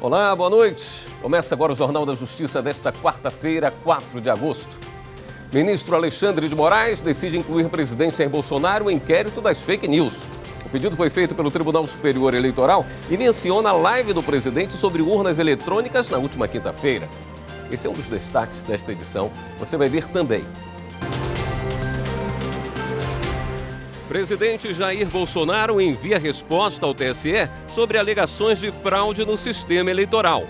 Olá, boa noite. Começa agora o Jornal da Justiça desta quarta-feira, 4 de agosto. Ministro Alexandre de Moraes decide incluir presidente Jair Bolsonaro em inquérito das fake news. O pedido foi feito pelo Tribunal Superior Eleitoral e menciona a live do presidente sobre urnas eletrônicas na última quinta-feira. Esse é um dos destaques desta edição. Você vai ver também. Presidente Jair Bolsonaro envia resposta ao TSE sobre alegações de fraude no sistema eleitoral.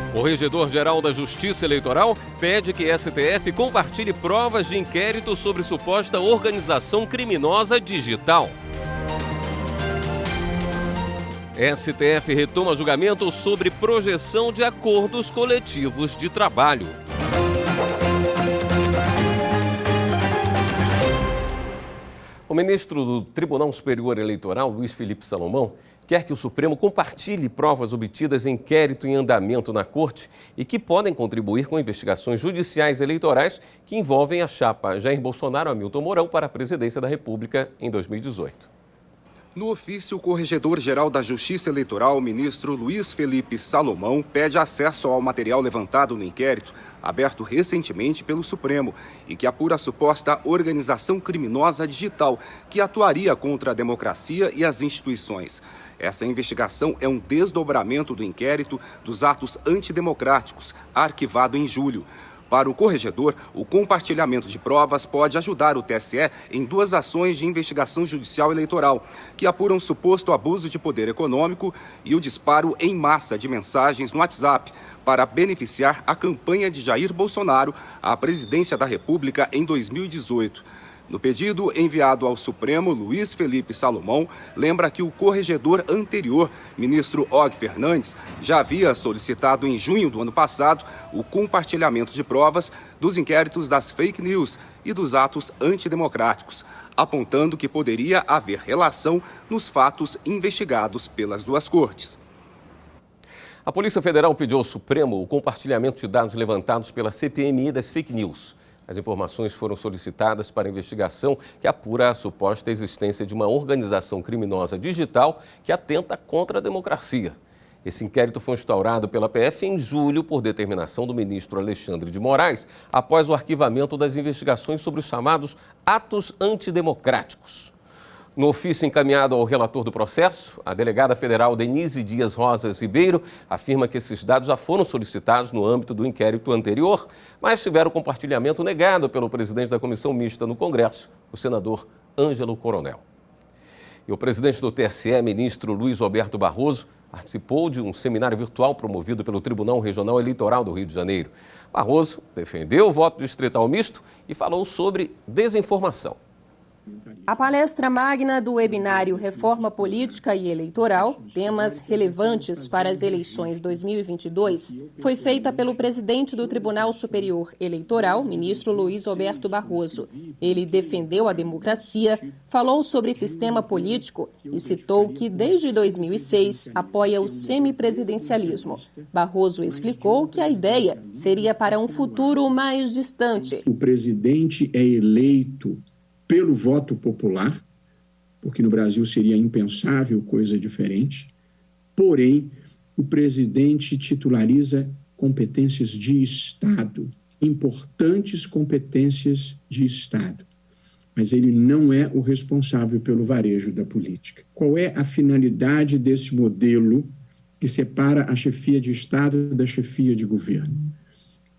O Corregedor-Geral da Justiça Eleitoral pede que a STF compartilhe provas de inquérito sobre suposta organização criminosa digital. STF retoma julgamento sobre projeção de acordos coletivos de trabalho. O ministro do Tribunal Superior Eleitoral, Luiz Felipe Salomão, quer que o Supremo compartilhe provas obtidas em inquérito em andamento na Corte e que podem contribuir com investigações judiciais eleitorais que envolvem a chapa Jair Bolsonaro-Hamilton Mourão para a presidência da República em 2018. No ofício, o Corregedor-Geral da Justiça Eleitoral, ministro Luiz Felipe Salomão, pede acesso ao material levantado no inquérito, aberto recentemente pelo Supremo, e que apura a suposta organização criminosa digital que atuaria contra a democracia e as instituições. Essa investigação é um desdobramento do inquérito dos atos antidemocráticos, arquivado em julho. Para o corregedor, o compartilhamento de provas pode ajudar o TSE em duas ações de investigação judicial eleitoral, que apuram suposto abuso de poder econômico e o disparo em massa de mensagens no WhatsApp para beneficiar a campanha de Jair Bolsonaro à presidência da República em 2018. No pedido enviado ao Supremo, Luiz Felipe Salomão lembra que o corregedor anterior, ministro Og Fernandes, já havia solicitado em junho do ano passado o compartilhamento de provas dos inquéritos das fake news e dos atos antidemocráticos, apontando que poderia haver relação nos fatos investigados pelas duas cortes. A Polícia Federal pediu ao Supremo o compartilhamento de dados levantados pela CPMI das fake news. As informações foram solicitadas para a investigação que apura a suposta existência de uma organização criminosa digital que atenta contra a democracia. Esse inquérito foi instaurado pela PF em julho por determinação do ministro Alexandre de Moraes, após o arquivamento das investigações sobre os chamados atos antidemocráticos. No ofício encaminhado ao relator do processo, a delegada federal Denise Dias Rosas Ribeiro afirma que esses dados já foram solicitados no âmbito do inquérito anterior, mas tiveram compartilhamento negado pelo presidente da Comissão Mista no Congresso, o senador Ângelo Coronel. E o presidente do TSE, ministro Luiz Roberto Barroso, participou de um seminário virtual promovido pelo Tribunal Regional Eleitoral do Rio de Janeiro. Barroso defendeu o voto distrital misto e falou sobre desinformação. A palestra magna do webinário Reforma Política e Eleitoral, temas relevantes para as eleições 2022, foi feita pelo presidente do Tribunal Superior Eleitoral, ministro Luiz Roberto Barroso. Ele defendeu a democracia, falou sobre sistema político e citou que desde 2006 apoia o semipresidencialismo. Barroso explicou que a ideia seria para um futuro mais distante. O presidente é eleito pelo voto popular, porque no Brasil seria impensável coisa diferente, porém, o presidente titulariza competências de Estado, importantes competências de Estado, mas ele não é o responsável pelo varejo da política. Qual é a finalidade desse modelo que separa a chefia de Estado da chefia de governo?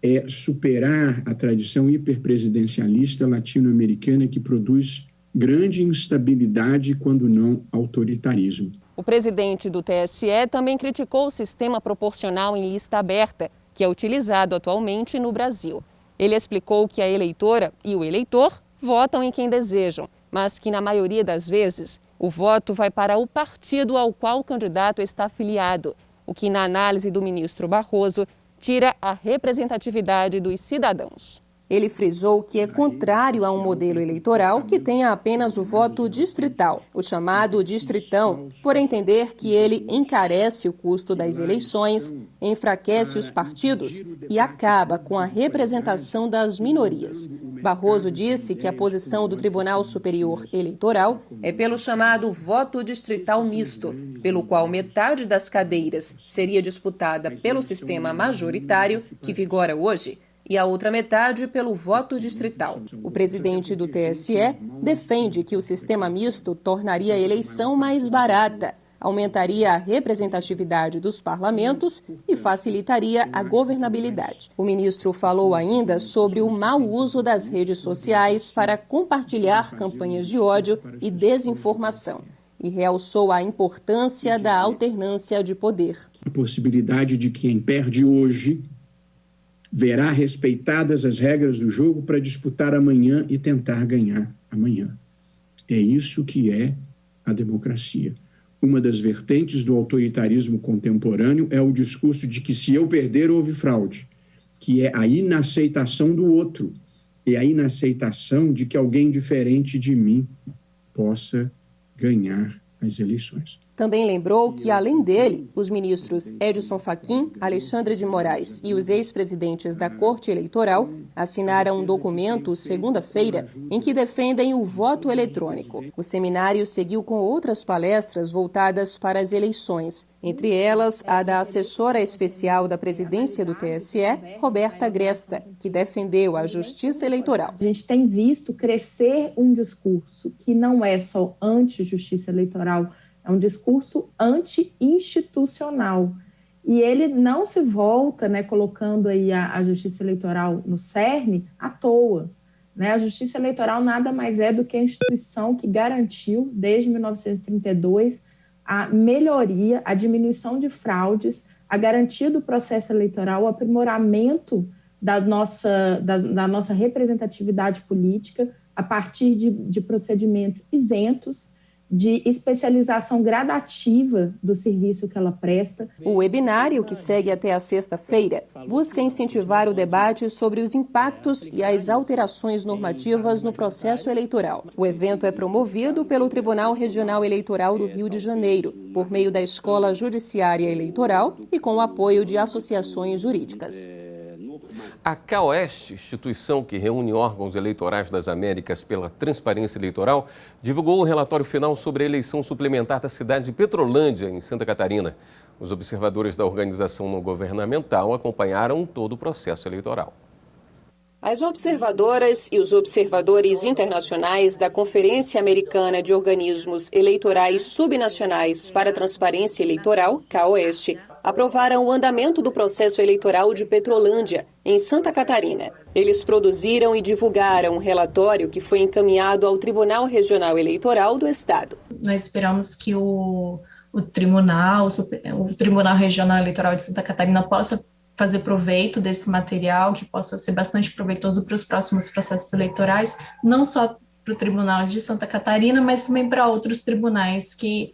É superar a tradição hiperpresidencialista latino-americana que produz grande instabilidade, quando não autoritarismo. O presidente do TSE também criticou o sistema proporcional em lista aberta, que é utilizado atualmente no Brasil. Ele explicou que a eleitora e o eleitor votam em quem desejam, mas que, na maioria das vezes, o voto vai para o partido ao qual o candidato está afiliado, o que, na análise do ministro Barroso, tira a representatividade dos cidadãos. Ele frisou que é contrário a um modelo eleitoral que tenha apenas o voto distrital, o chamado distritão, por entender que ele encarece o custo das eleições, enfraquece os partidos e acaba com a representação das minorias. Barroso disse que a posição do Tribunal Superior Eleitoral é pelo chamado voto distrital misto, pelo qual metade das cadeiras seria disputada pelo sistema majoritário, que vigora hoje, e a outra metade pelo voto distrital. O presidente do TSE defende que o sistema misto tornaria a eleição mais barata, aumentaria a representatividade dos parlamentos e facilitaria a governabilidade. O ministro falou ainda sobre o mau uso das redes sociais para compartilhar campanhas de ódio e desinformação e realçou a importância da alternância de poder. A possibilidade de quem perde hoje verá respeitadas as regras do jogo para disputar amanhã e tentar ganhar amanhã. É isso que é a democracia. Uma das vertentes do autoritarismo contemporâneo é o discurso de que se eu perder, houve fraude, que é a inaceitação do outro, é a inaceitação de que alguém diferente de mim possa ganhar as eleições. Também lembrou que, além dele, os ministros Edson Fachin, Alexandre de Moraes e os ex-presidentes da Corte Eleitoral assinaram um documento segunda-feira em que defendem o voto eletrônico. O seminário seguiu com outras palestras voltadas para as eleições, entre elas a da assessora especial da presidência do TSE, Roberta Gresta, que defendeu a justiça eleitoral. A gente tem visto crescer um discurso que não é só anti-justiça eleitoral, é um discurso anti-institucional. E ele não se volta, colocando aí a justiça eleitoral no cerne à toa. A justiça eleitoral nada mais é do que a instituição que garantiu, desde 1932, a melhoria, a diminuição de fraudes, a garantia do processo eleitoral, o aprimoramento da nossa representatividade política a partir de procedimentos isentos, de especialização gradativa do serviço que ela presta. O webinário, que segue até a sexta-feira, busca incentivar o debate sobre os impactos e as alterações normativas no processo eleitoral. O evento é promovido pelo Tribunal Regional Eleitoral do Rio de Janeiro, por meio da Escola Judiciária Eleitoral e com o apoio de associações jurídicas. A CAOeste, instituição que reúne órgãos eleitorais das Américas pela transparência eleitoral, divulgou o relatório final sobre a eleição suplementar da cidade de Petrolândia, em Santa Catarina. Os observadores da organização não governamental acompanharam todo o processo eleitoral. As observadoras e os observadores internacionais da Conferência Americana de Organismos Eleitorais Subnacionais para a Transparência Eleitoral, CAOeste, aprovaram o andamento do processo eleitoral de Petrolândia, em Santa Catarina. Eles produziram e divulgaram um relatório que foi encaminhado ao Tribunal Regional Eleitoral do Estado. Nós esperamos que o Tribunal Regional Eleitoral de Santa Catarina possa fazer proveito desse material, que possa ser bastante proveitoso para os próximos processos eleitorais, não só para o Tribunal de Santa Catarina, mas também para outros tribunais que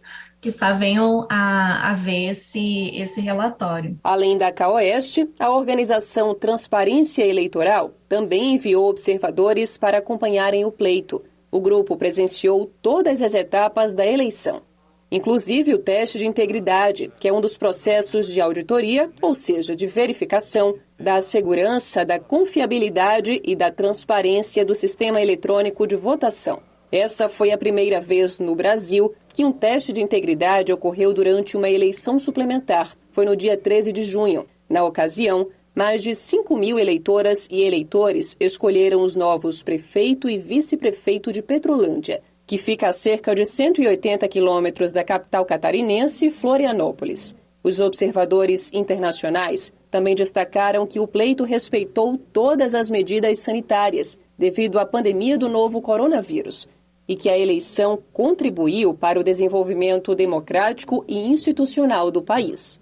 venham a ver esse relatório. Além da CAOeste, a organização Transparência Eleitoral também enviou observadores para acompanharem o pleito. O grupo presenciou todas as etapas da eleição, inclusive o teste de integridade, que é um dos processos de auditoria, ou seja, de verificação da segurança, da confiabilidade e da transparência do sistema eletrônico de votação. Essa foi a primeira vez no Brasil que um teste de integridade ocorreu durante uma eleição suplementar. Foi no dia 13 de junho. Na ocasião, mais de 5.000 eleitoras e eleitores escolheram os novos prefeito e vice-prefeito de Petrolândia, que fica a cerca de 180 quilômetros da capital catarinense, Florianópolis. Os observadores internacionais também destacaram que o pleito respeitou todas as medidas sanitárias devido à pandemia do novo coronavírus e que a eleição contribuiu para o desenvolvimento democrático e institucional do país.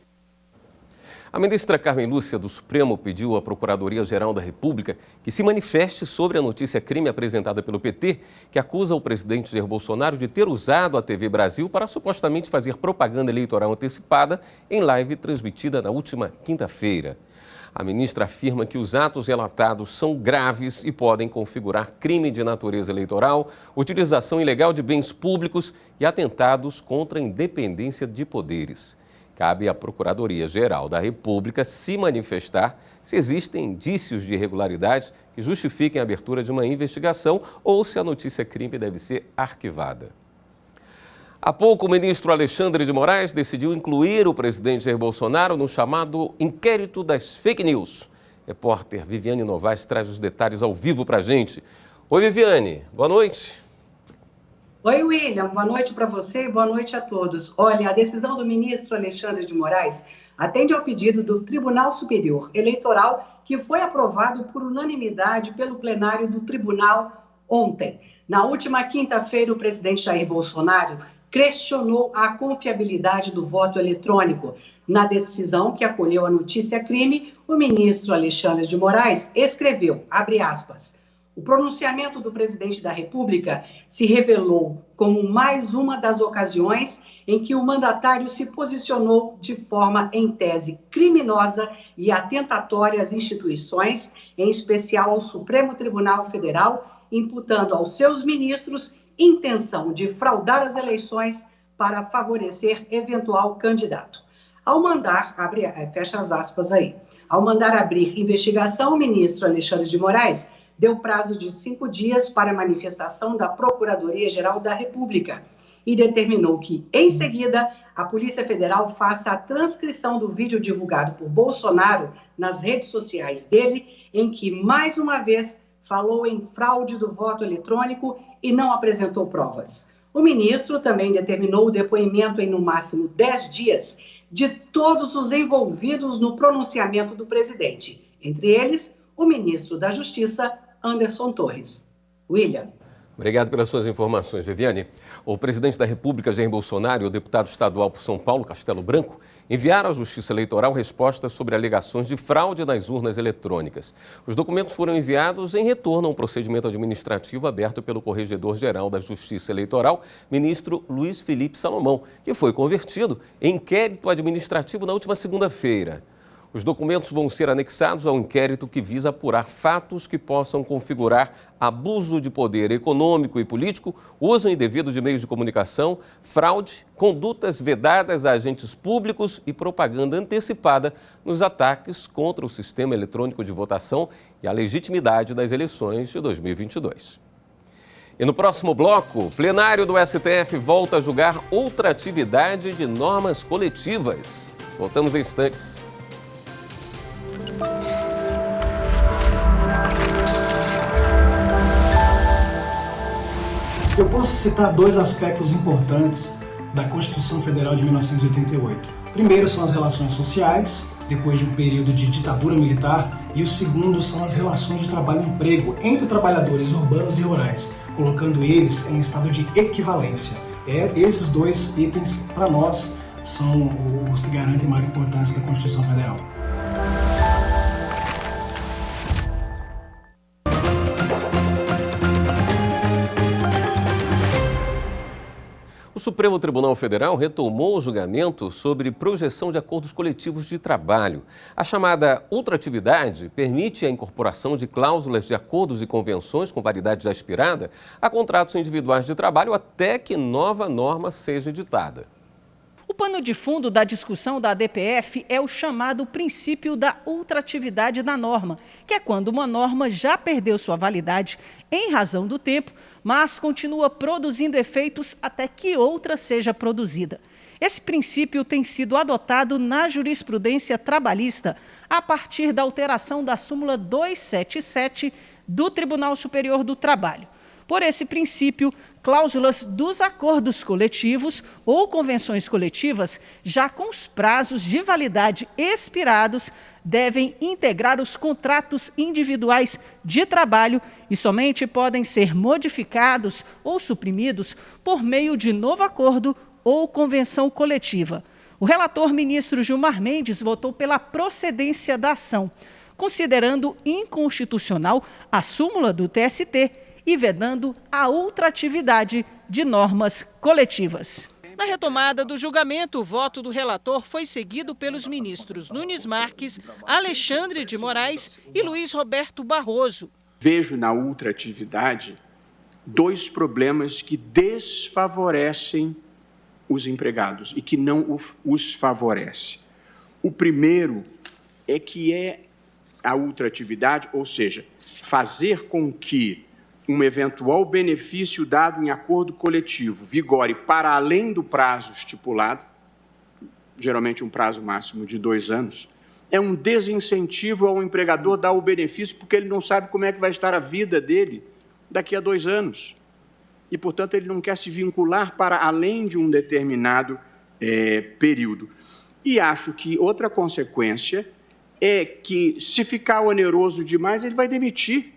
A ministra Carmen Lúcia do Supremo pediu à Procuradoria-Geral da República que se manifeste sobre a notícia crime apresentada pelo PT, que acusa o presidente Jair Bolsonaro de ter usado a TV Brasil para supostamente fazer propaganda eleitoral antecipada em live transmitida na última quinta-feira. A ministra afirma que os atos relatados são graves e podem configurar crime de natureza eleitoral, utilização ilegal de bens públicos e atentados contra a independência de poderes. cabe à Procuradoria-Geral da República se manifestar se existem indícios de irregularidades que justifiquem a abertura de uma investigação ou se a notícia crime deve ser arquivada. Há pouco, o ministro Alexandre de Moraes decidiu incluir o presidente Jair Bolsonaro no chamado inquérito das fake news. Repórter Viviane Novaes traz os detalhes ao vivo para a gente. Oi, Viviane, boa noite. Oi, William, boa noite para você e boa noite a todos. Olha, a decisão do ministro Alexandre de Moraes atende ao pedido do Tribunal Superior Eleitoral, que foi aprovado por unanimidade pelo plenário do tribunal ontem. Na última quinta-feira, o presidente Jair Bolsonaro questionou a confiabilidade do voto eletrônico. Na decisão que acolheu a notícia crime, o ministro Alexandre de Moraes escreveu, abre aspas, o pronunciamento do presidente da República se revelou como mais uma das ocasiões em que o mandatário se posicionou de forma, em tese, criminosa e atentatória às instituições, em especial ao Supremo Tribunal Federal, imputando aos seus ministros intenção de fraudar as eleições para favorecer eventual candidato. Ao mandar, fecha as aspas aí, ao mandar abrir investigação, o ministro Alexandre de Moraes deu prazo de 5 dias para a manifestação da Procuradoria-Geral da República e determinou que, em seguida, a Polícia Federal faça a transcrição do vídeo divulgado por Bolsonaro nas redes sociais dele, em que, mais uma vez, falou em fraude do voto eletrônico e não apresentou provas. O ministro também determinou o depoimento em, no máximo, 10 dias de todos os envolvidos no pronunciamento do presidente, entre eles, o ministro da Justiça, Anderson Torres. William. Obrigado pelas suas informações, Viviane. O presidente da República, Jair Bolsonaro, e o deputado estadual por São Paulo, Castelo Branco, enviaram à Justiça Eleitoral respostas sobre alegações de fraude nas urnas eletrônicas. Os documentos foram enviados em retorno a um procedimento administrativo aberto pelo Corregedor-Geral da Justiça Eleitoral, ministro Luiz Felipe Salomão, que foi convertido em inquérito administrativo na última segunda-feira. Os documentos vão ser anexados ao inquérito que visa apurar fatos que possam configurar abuso de poder econômico e político, uso indevido de meios de comunicação, fraude, condutas vedadas a agentes públicos e propaganda antecipada nos ataques contra o sistema eletrônico de votação e a legitimidade das eleições de 2022. E no próximo bloco, o plenário do STF volta a julgar outra atividade de normas coletivas. Voltamos em instantes. Eu posso citar 2 aspectos importantes da Constituição Federal de 1988. Primeiro são as relações sociais, depois de um período de ditadura militar, e o segundo são as relações de trabalho e emprego entre trabalhadores urbanos e rurais, colocando eles em estado de equivalência. Esses 2 itens, para nós, são os que garantem maior importância da Constituição Federal. O Supremo Tribunal Federal retomou o julgamento sobre projeção de acordos coletivos de trabalho. A chamada ultratividade permite a incorporação de cláusulas de acordos e convenções com validade já expirada a contratos individuais de trabalho até que nova norma seja editada. O pano de fundo da discussão da ADPF é o chamado princípio da ultratividade da norma, que é quando uma norma já perdeu sua validade em razão do tempo, mas continua produzindo efeitos até que outra seja produzida. Esse princípio tem sido adotado na jurisprudência trabalhista a partir da alteração da súmula 277 do Tribunal Superior do Trabalho. Por esse princípio, cláusulas dos acordos coletivos ou convenções coletivas, já com os prazos de validade expirados, devem integrar os contratos individuais de trabalho e somente podem ser modificados ou suprimidos por meio de novo acordo ou convenção coletiva. O relator ministro Gilmar Mendes votou pela procedência da ação, considerando inconstitucional a súmula do TST e vedando a ultratividade de normas coletivas. Na retomada do julgamento, o voto do relator foi seguido pelos ministros Nunes Marques, Alexandre de Moraes e Luiz Roberto Barroso. Vejo na ultratividade 2 problemas que desfavorecem os empregados e que não os favorece. O primeiro é que é a ultratividade, ou seja, fazer com que um eventual benefício dado em acordo coletivo vigore para além do prazo estipulado, geralmente um prazo máximo de 2 anos, é um desincentivo ao empregador dar o benefício porque ele não sabe como é que vai estar a vida dele daqui a 2 anos. E, portanto, ele não quer se vincular para além de um determinado período. E acho que outra consequência é que, se ficar oneroso demais, ele vai demitir,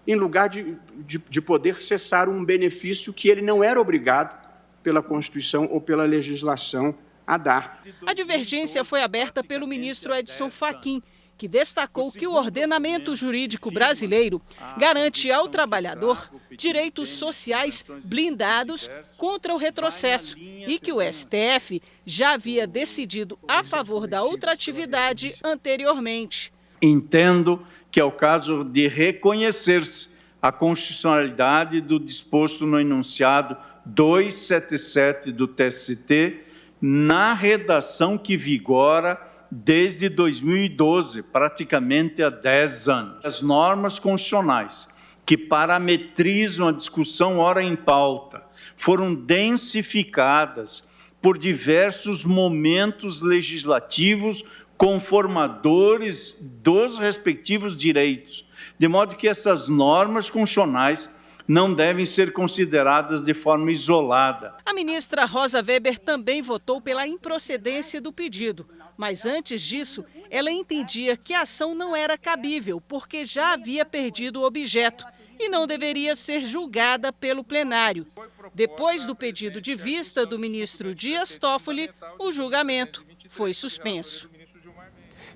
em lugar de poder cessar um benefício que ele não era obrigado pela Constituição ou pela legislação a dar. A divergência foi aberta pelo ministro Edson Fachin, que destacou que o ordenamento jurídico brasileiro garante ao trabalhador direitos sociais blindados contra o retrocesso e que o STF já havia decidido a favor da ultratividade anteriormente. Entendo que é o caso de reconhecer-se a constitucionalidade do disposto no enunciado 277 do TST na redação que vigora desde 2012, praticamente há 10 anos. As normas constitucionais que parametrizam a discussão ora em pauta foram densificadas por diversos momentos legislativos conformadores dos respectivos direitos, de modo que essas normas constitucionais não devem ser consideradas de forma isolada. A ministra Rosa Weber também votou pela improcedência do pedido, mas antes disso, ela entendia que a ação não era cabível, porque já havia perdido o objeto e não deveria ser julgada pelo plenário. Depois do pedido de vista do ministro Dias Toffoli, o julgamento foi suspenso.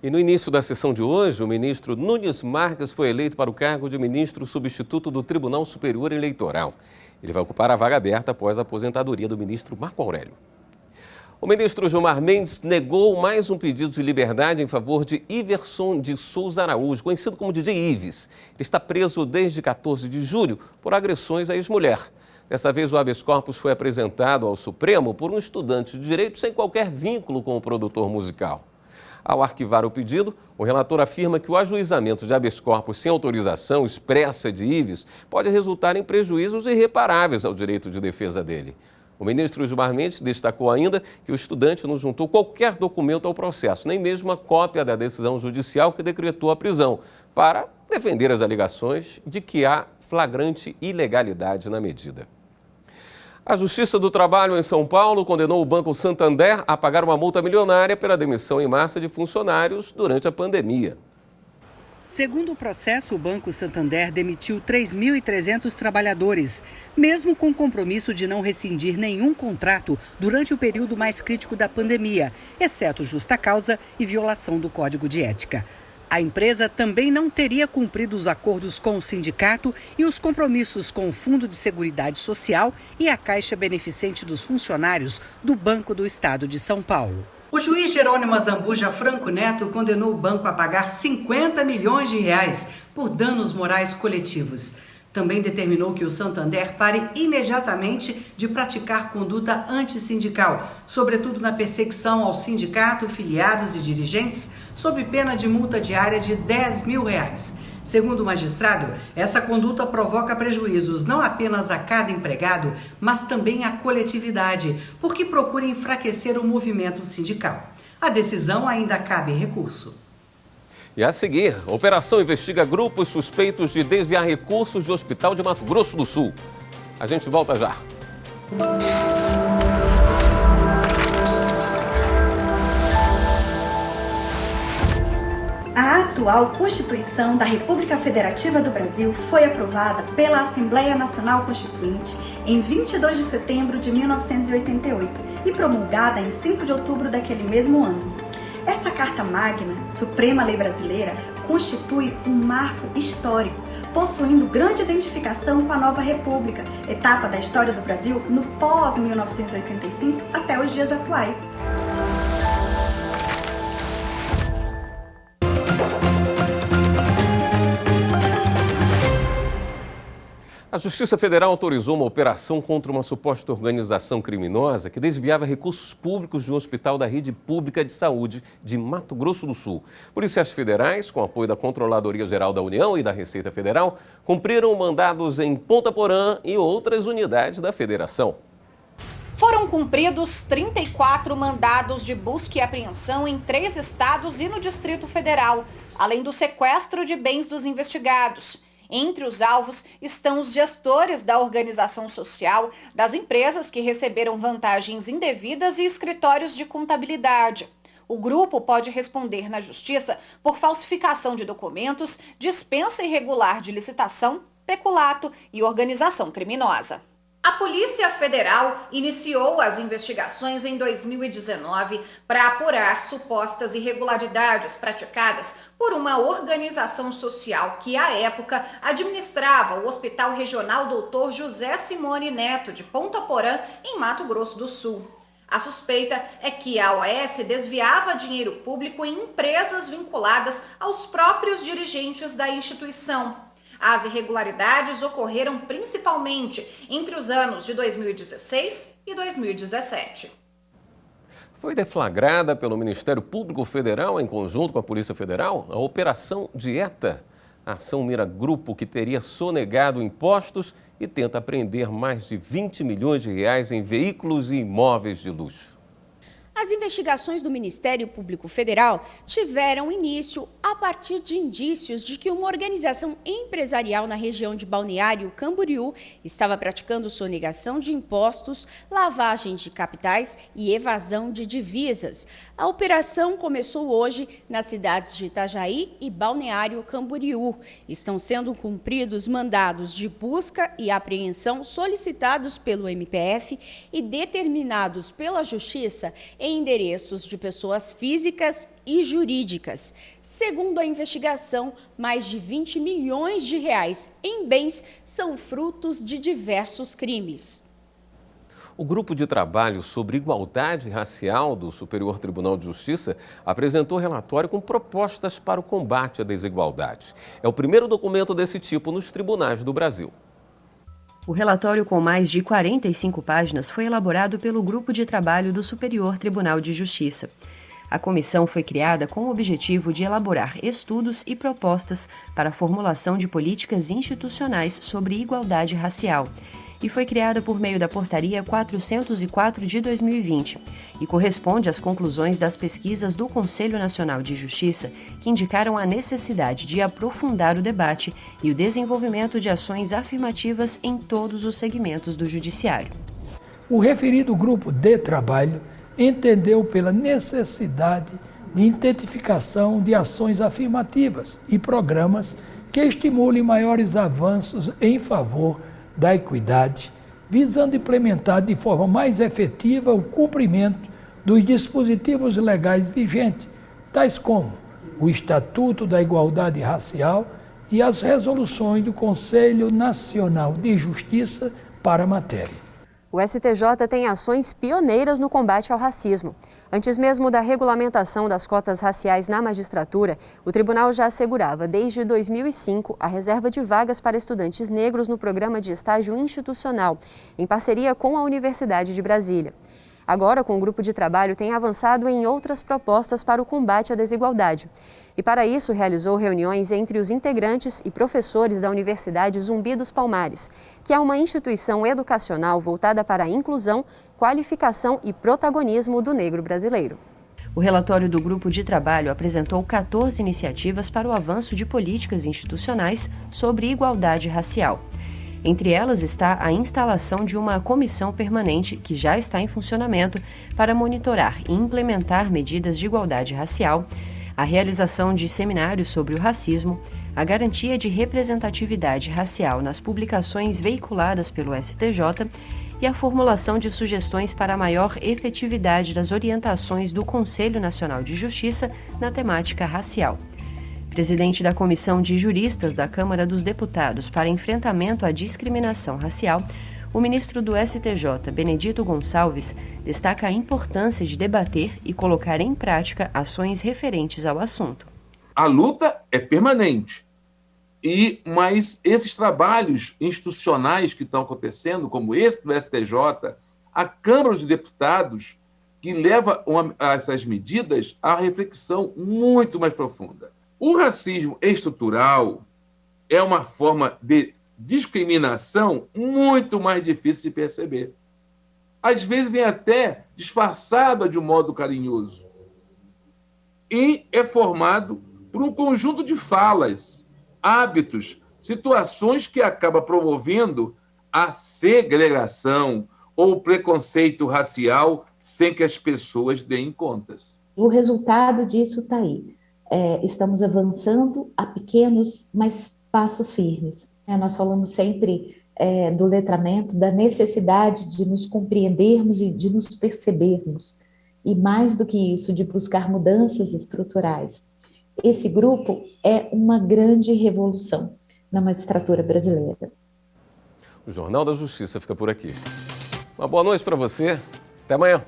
E no início da sessão de hoje, o ministro Nunes Marques foi eleito para o cargo de ministro substituto do Tribunal Superior Eleitoral. Ele vai ocupar a vaga aberta após a aposentadoria do ministro Marco Aurélio. O ministro Gilmar Mendes negou mais um pedido de liberdade em favor de Iverson de Souza Araújo, conhecido como DJ Ives. Ele está preso desde 14 de julho por agressões à ex-mulher. Dessa vez, o habeas corpus foi apresentado ao Supremo por um estudante de direito sem qualquer vínculo com o produtor musical. Ao arquivar o pedido, o relator afirma que o ajuizamento de habeas corpus sem autorização expressa de Ives pode resultar em prejuízos irreparáveis ao direito de defesa dele. O ministro Gilmar Mendes destacou ainda que o estudante não juntou qualquer documento ao processo, nem mesmo a cópia da decisão judicial que decretou a prisão, para defender as alegações de que há flagrante ilegalidade na medida. A Justiça do Trabalho em São Paulo condenou o Banco Santander a pagar uma multa milionária pela demissão em massa de funcionários durante a pandemia. Segundo o processo, o Banco Santander demitiu 3.300 trabalhadores, mesmo com o compromisso de não rescindir nenhum contrato durante o período mais crítico da pandemia, exceto justa causa e violação do Código de Ética. A empresa também não teria cumprido os acordos com o sindicato e os compromissos com o Fundo de Seguridade Social e a Caixa Beneficente dos Funcionários do Banco do Estado de São Paulo. O juiz Jerônimo Azambuja Franco Neto condenou o banco a pagar 50 milhões de reais por danos morais coletivos. Também determinou que o Santander pare imediatamente de praticar conduta antissindical, sobretudo na perseguição ao sindicato, filiados e dirigentes, sob pena de multa diária de R$10 mil. Segundo o magistrado, essa conduta provoca prejuízos não apenas a cada empregado, mas também à coletividade, porque procura enfraquecer o movimento sindical. A decisão ainda cabe em recurso. E a seguir, a operação investiga grupos suspeitos de desviar recursos de hospital de Mato Grosso do Sul. A gente volta já. A atual Constituição da República Federativa do Brasil foi aprovada pela Assembleia Nacional Constituinte em 22 de setembro de 1988 e promulgada em 5 de outubro daquele mesmo ano. Essa Carta Magna, Suprema Lei Brasileira, constitui um marco histórico, possuindo grande identificação com a nova República, etapa da história do Brasil no pós-1985 até os dias atuais. A Justiça Federal autorizou uma operação contra uma suposta organização criminosa que desviava recursos públicos de um hospital da rede pública de saúde de Mato Grosso do Sul. Policiais federais, com apoio da Controladoria Geral da União e da Receita Federal, cumpriram mandados em Ponta Porã e outras unidades da federação. Foram cumpridos 34 mandados de busca e apreensão em 3 estados e no Distrito Federal, além do sequestro de bens dos investigados. Entre os alvos estão os gestores da organização social, das empresas que receberam vantagens indevidas e escritórios de contabilidade. O grupo pode responder na Justiça por falsificação de documentos, dispensa irregular de licitação, peculato e organização criminosa. A Polícia Federal iniciou as investigações em 2019 para apurar supostas irregularidades praticadas por uma organização social que, à época, administrava o Hospital Regional Dr. José Simone Neto, de Ponta Porã, em Mato Grosso do Sul. A suspeita é que a OS desviava dinheiro público em empresas vinculadas aos próprios dirigentes da instituição. As irregularidades ocorreram principalmente entre os anos de 2016 e 2017. Foi deflagrada pelo Ministério Público Federal, em conjunto com a Polícia Federal, a Operação Dieta. A ação mira grupo que teria sonegado impostos e tenta apreender mais de 20 milhões de reais em veículos e imóveis de luxo. As investigações do Ministério Público Federal tiveram início a partir de indícios de que uma organização empresarial na região de Balneário Camboriú estava praticando sonegação de impostos, lavagem de capitais e evasão de divisas. A operação começou hoje nas cidades de Itajaí e Balneário Camboriú. Estão sendo cumpridos mandados de busca e apreensão solicitados pelo MPF e determinados pela Justiça em endereços de pessoas físicas e jurídicas. Segundo a investigação, mais de 20 milhões de reais em bens são frutos de diversos crimes. O Grupo de Trabalho sobre Igualdade Racial do Superior Tribunal de Justiça apresentou relatório com propostas para o combate à desigualdade. É o primeiro documento desse tipo nos tribunais do Brasil. O relatório, com mais de 45 páginas, foi elaborado pelo Grupo de Trabalho do Superior Tribunal de Justiça. A comissão foi criada com o objetivo de elaborar estudos e propostas para a formulação de políticas institucionais sobre igualdade racial e foi criada por meio da Portaria 404 de 2020 e corresponde às conclusões das pesquisas do Conselho Nacional de Justiça, que indicaram a necessidade de aprofundar o debate e o desenvolvimento de ações afirmativas em todos os segmentos do Judiciário. O referido grupo de trabalho entendeu pela necessidade de identificação de ações afirmativas e programas que estimulem maiores avanços em favor da equidade, visando implementar de forma mais efetiva o cumprimento dos dispositivos legais vigentes, tais como o Estatuto da Igualdade Racial e as resoluções do Conselho Nacional de Justiça para a matéria. O STJ tem ações pioneiras no combate ao racismo. Antes mesmo da regulamentação das cotas raciais na magistratura, o tribunal já assegurava, desde 2005, a reserva de vagas para estudantes negros no programa de estágio institucional, em parceria com a Universidade de Brasília. Agora, com o grupo de trabalho, tem avançado em outras propostas para o combate à desigualdade. E para isso, realizou reuniões entre os integrantes e professores da Universidade Zumbi dos Palmares, que é uma instituição educacional voltada para a inclusão, qualificação e protagonismo do negro brasileiro. O relatório do grupo de trabalho apresentou 14 iniciativas para o avanço de políticas institucionais sobre igualdade racial. Entre elas está a instalação de uma comissão permanente que já está em funcionamento para monitorar e implementar medidas de igualdade racial, a realização de seminários sobre o racismo, a garantia de representatividade racial nas publicações veiculadas pelo STJ e a formulação de sugestões para a maior efetividade das orientações do Conselho Nacional de Justiça na temática racial. Presidente da Comissão de Juristas da Câmara dos Deputados para Enfrentamento à Discriminação Racial, o ministro do STJ, Benedito Gonçalves, destaca a importância de debater e colocar em prática ações referentes ao assunto. A luta é permanente. Mas esses trabalhos institucionais que estão acontecendo, como esse do STJ, a Câmara dos Deputados, que leva essas medidas à reflexão muito mais profunda. O racismo estrutural é uma forma de discriminação muito mais difícil de perceber. Às vezes vem até disfarçada de um modo carinhoso. E é formado por um conjunto de falas, hábitos, situações que acaba promovendo a segregação ou o preconceito racial sem que as pessoas deem contas. O resultado disso está aí. Estamos avançando a pequenos, mas passos firmes. Nós falamos sempre do letramento, da necessidade de nos compreendermos e de nos percebermos. E mais do que isso, de buscar mudanças estruturais. Esse grupo é uma grande revolução na magistratura brasileira. O Jornal da Justiça fica por aqui. Uma boa noite para você. Até amanhã.